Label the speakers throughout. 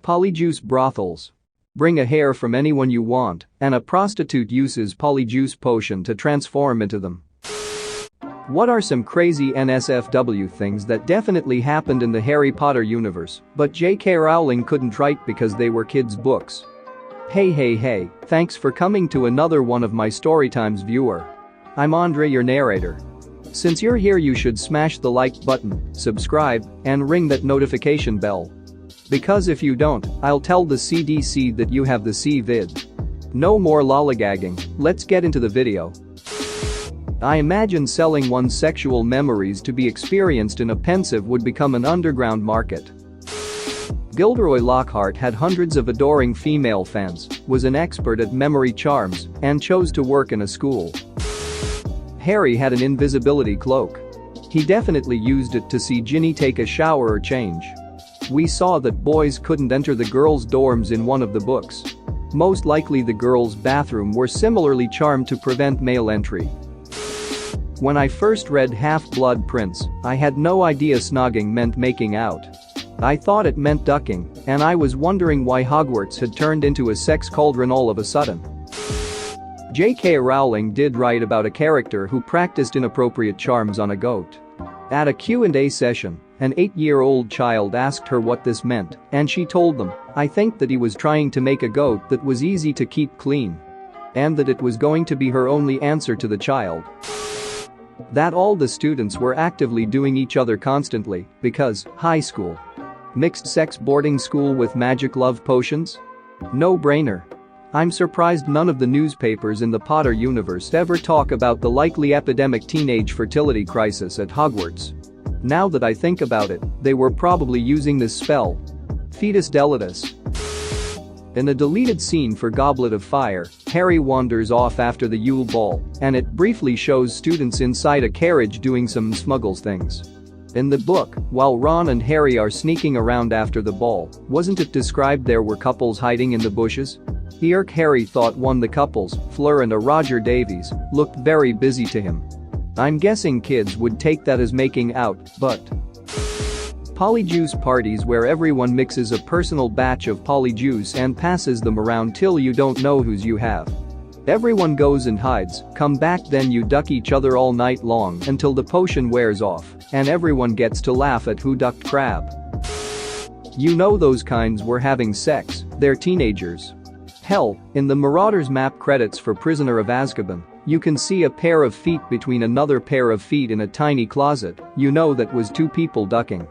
Speaker 1: Polyjuice brothels. Bring a hair from anyone you want, and a prostitute uses polyjuice potion to transform into them. What are some crazy NSFW things that definitely happened in the Harry Potter universe, but J.K. Rowling couldn't write because they were kids' books? Hey, thanks for coming to another one of my Storytimes viewer. I'm Andre, your narrator. Since you're here, you should smash the like button, subscribe, and ring that notification bell. Because if you don't, I'll tell the CDC that you have the C-vid. No more lollygagging, let's get into the video. I imagine selling one's sexual memories to be experienced in a pensive would become an underground market. Gilderoy Lockhart had hundreds of adoring female fans, was an expert at memory charms, and chose to work in a school. Harry had an invisibility cloak. He definitely used it to see Ginny take a shower or change. We saw that boys couldn't enter the girls' dorms in one of the books. Most likely the girls' bathroom were similarly charmed to prevent male entry. When I first read Half-Blood Prince, I had no idea snogging meant making out. I thought it meant ducking, and I was wondering why Hogwarts had turned into a sex cauldron all of a sudden. J.K. Rowling did write about a character who practiced inappropriate charms on a goat. At a Q&A session, an 8-year-old child asked her what this meant, and she told them, "I think that he was trying to make a goat that was easy to keep clean." And that it was going to be her only answer to the child. That all the students were actively doing each other constantly, because, high school. Mixed sex boarding school with magic love potions? No brainer. I'm surprised none of the newspapers in the Potter universe ever talk about the likely epidemic teenage fertility crisis at Hogwarts. Now that I think about it, they were probably using this spell. Fetus deletus. In a deleted scene for Goblet of Fire, Harry wanders off after the Yule Ball, and it briefly shows students inside a carriage doing some smuggles things. In the book, while Ron and Harry are sneaking around after the ball, wasn't it described there were couples hiding in the bushes? Harry thought one the couples, Fleur and a Roger Davies, looked very busy to him. I'm guessing kids would take that as making out, but… Polyjuice parties where everyone mixes a personal batch of polyjuice and passes them around till you don't know whose you have. Everyone goes and hides, come back, then you duck each other all night long until the potion wears off, and everyone gets to laugh at who ducked crab. You know those kinds were having sex, they're teenagers. Hell, in the Marauders map credits for Prisoner of Azkaban, you can see a pair of feet between another pair of feet in a tiny closet, you know that was two people ducking.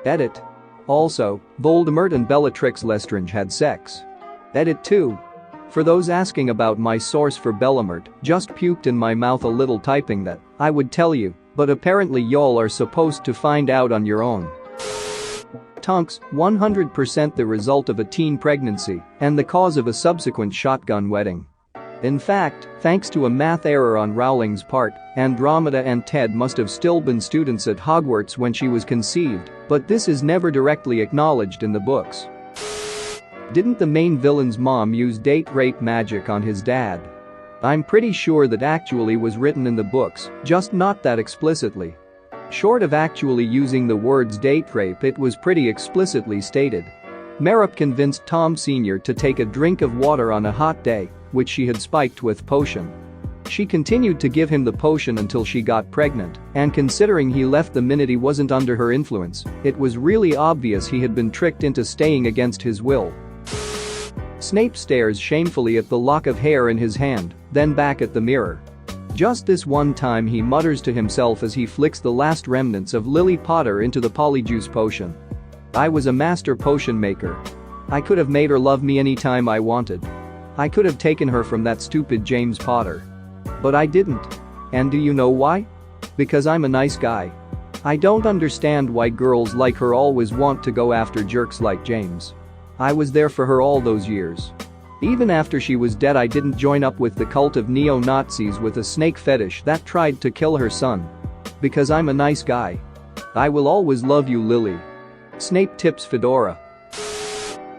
Speaker 1: Edit. Also, Voldemort and Bellatrix Lestrange had sex. Edit 2. For those asking about my source for Bellamert, just puked in my mouth a little typing that, I would tell you, but apparently y'all are supposed to find out on your own. Tonks, 100% the result of a teen pregnancy and the cause of a subsequent shotgun wedding. In fact, thanks to a math error on Rowling's part, Andromeda and Ted must have still been students at Hogwarts when she was conceived, but this is never directly acknowledged in the books. Didn't the main villain's mom use date rape magic on his dad? I'm pretty sure that actually was written in the books, just not that explicitly. Short of actually using the words date rape, it was pretty explicitly stated. Merripp convinced Tom Sr. to take a drink of water on a hot day, which she had spiked with potion. She continued to give him the potion until she got pregnant, and considering he left the minute he wasn't under her influence, it was really obvious he had been tricked into staying against his will. Snape stares shamefully at the lock of hair in his hand, then back at the mirror. Just this one time he mutters to himself as he flicks the last remnants of Lily Potter into the polyjuice potion. I was a master potion maker. I could have made her love me anytime I wanted. I could have taken her from that stupid James Potter. But I didn't. And do you know why? Because I'm a nice guy. I don't understand why girls like her always want to go after jerks like James. I was there for her all those years. Even after she was dead, I didn't join up with the cult of neo-Nazis with a snake fetish that tried to kill her son. Because I'm a nice guy. I will always love you, Lily. Snape tips Fedora.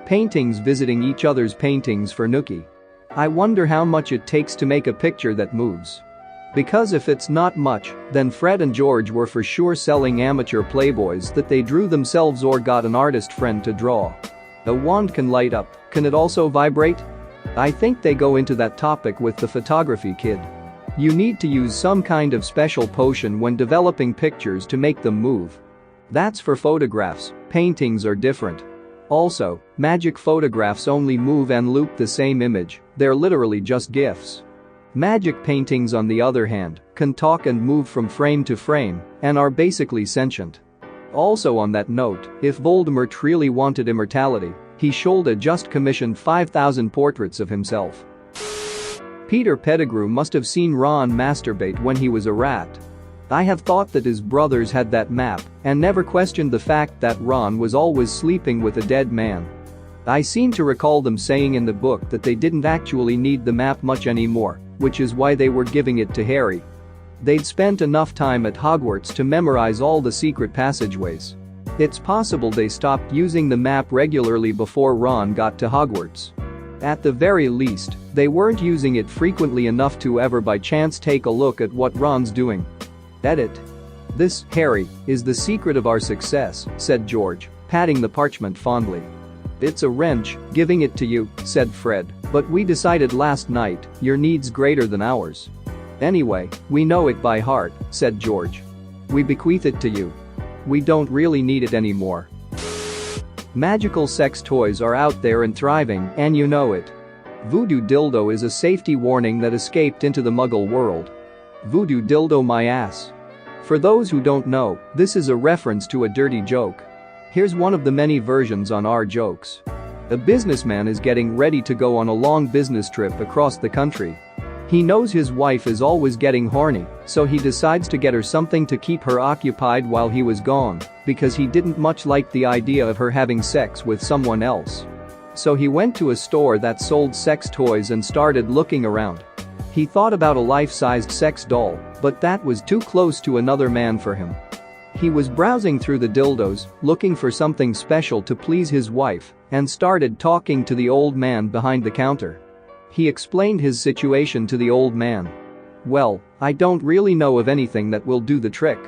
Speaker 1: Paintings visiting each other's paintings for Nookie. I wonder how much it takes to make a picture that moves. Because if it's not much, then Fred and George were for sure selling amateur playboys that they drew themselves or got an artist friend to draw. A wand can light up, can it also vibrate? I think they go into that topic with the photography kid. You need to use some kind of special potion when developing pictures to make them move. That's for photographs, paintings are different. Also, magic photographs only move and loop the same image, they're literally just GIFs. Magic paintings on the other hand, can talk and move from frame to frame, and are basically sentient. Also on that note, if Voldemort really wanted immortality, he should have just commissioned 5,000 portraits of himself. Peter Pettigrew must have seen Ron masturbate when he was a rat. I have thought that his brothers had that map, and never questioned the fact that Ron was always sleeping with a dead man. I seem to recall them saying in the book that they didn't actually need the map much anymore, which is why they were giving it to Harry. They'd spent enough time at Hogwarts to memorize all the secret passageways. It's possible they stopped using the map regularly before Ron got to Hogwarts. At the very least, they weren't using it frequently enough to ever by chance take a look at what Ron's doing. Edit. This, Harry, is the secret of our success, said George, patting the parchment fondly. It's a wrench, giving it to you, said Fred, but we decided last night, your need's greater than ours. Anyway, we know it by heart, said George. We bequeath it to you. We don't really need it anymore. Magical sex toys are out there and thriving, and you know it. Voodoo dildo is a safety warning that escaped into the Muggle world. Voodoo dildo my ass. For those who don't know, this is a reference to a dirty joke. Here's one of the many versions on our jokes. A businessman is getting ready to go on a long business trip across the country. He knows his wife is always getting horny, so he decides to get her something to keep her occupied while he was gone, because he didn't much like the idea of her having sex with someone else. So he went to a store that sold sex toys and started looking around. He thought about a life-sized sex doll, but that was too close to another man for him. He was browsing through the dildos, looking for something special to please his wife, and started talking to the old man behind the counter. He explained his situation to the old man. Well, I don't really know of anything that will do the trick.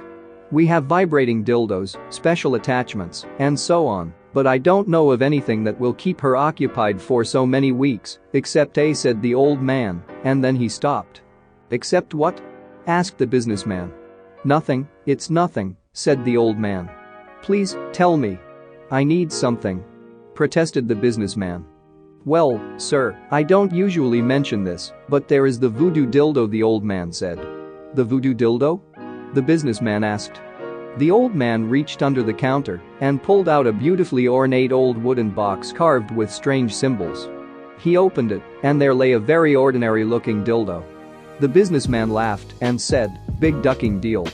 Speaker 1: We have vibrating dildos, special attachments, and so on, but I don't know of anything that will keep her occupied for so many weeks, except said the old man, and then he stopped. Except what? Asked the businessman. Nothing, it's nothing, said the old man. Please, tell me. I need something. Protested the businessman. Well, sir, I don't usually mention this, but there is the voodoo dildo, the old man said. The voodoo dildo? The businessman asked. The old man reached under the counter and pulled out a beautifully ornate old wooden box carved with strange symbols. He opened it, and there lay a very ordinary-looking dildo. The businessman laughed and said, "Big ducking deal.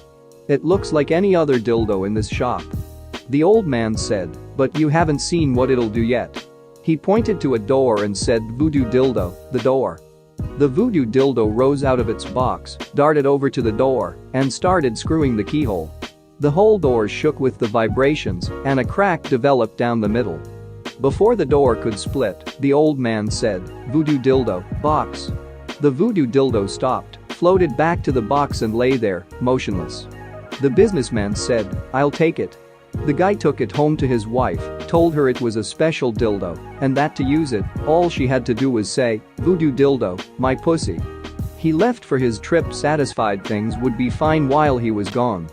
Speaker 1: It looks like any other dildo in this shop." The old man said, "But you haven't seen what it'll do yet." He pointed to a door and said, "Voodoo dildo, the door." The voodoo dildo rose out of its box, darted over to the door, and started screwing the keyhole. The whole door shook with the vibrations, and a crack developed down the middle. Before the door could split, the old man said, "Voodoo dildo, box." The voodoo dildo stopped, floated back to the box and lay there, motionless. The businessman said, "I'll take it." The guy took it home to his wife, told her it was a special dildo, and that to use it, all she had to do was say, "Voodoo dildo, my pussy." He left for his trip satisfied things would be fine while he was gone.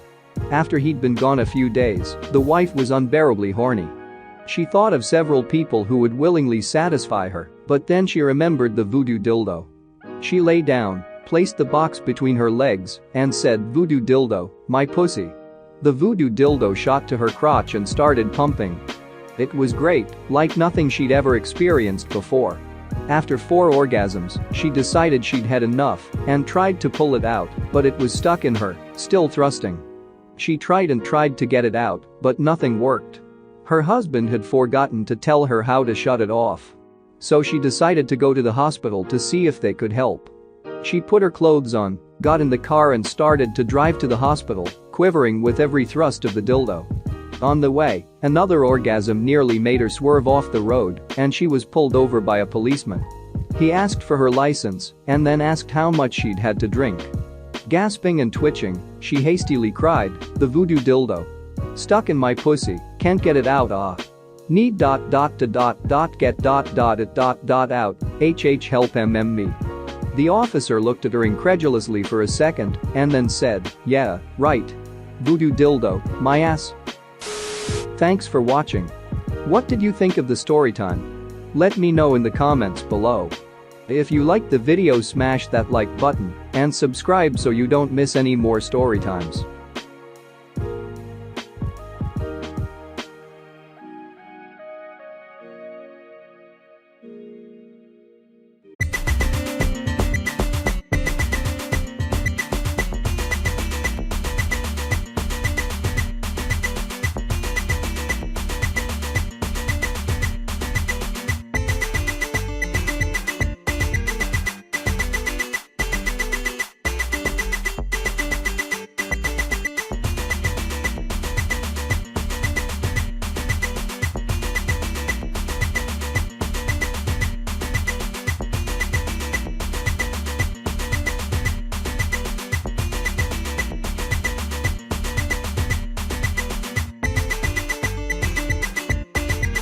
Speaker 1: After he'd been gone a few days, the wife was unbearably horny. She thought of several people who would willingly satisfy her, but then she remembered the voodoo dildo. She lay down, placed the box between her legs, and said, "Voodoo dildo, my pussy." The voodoo dildo shot to her crotch and started pumping. It was great, like nothing she'd ever experienced before. After 4 orgasms, she decided she'd had enough and tried to pull it out, but it was stuck in her, still thrusting. She tried and tried to get it out, but nothing worked. Her husband had forgotten to tell her how to shut it off. So she decided to go to the hospital to see if they could help. She put her clothes on, got in the car and started to drive to the hospital, quivering with every thrust of the dildo. On the way, another orgasm nearly made her swerve off the road, and she was pulled over by a policeman. He asked for her license and then asked how much she'd had to drink. Gasping and twitching, she hastily cried, "The voodoo dildo. Stuck in my pussy, can't get it out, ah." Need dot dot to dot dot get dot dot it dot dot out, help me. The officer looked at her incredulously for a second and then said, yeah, right. Voodoo dildo, my ass. Thanks for watching. What did you think of the story time? Let me know in the comments below. If you liked the video, smash that like button and subscribe so you don't miss any more story times.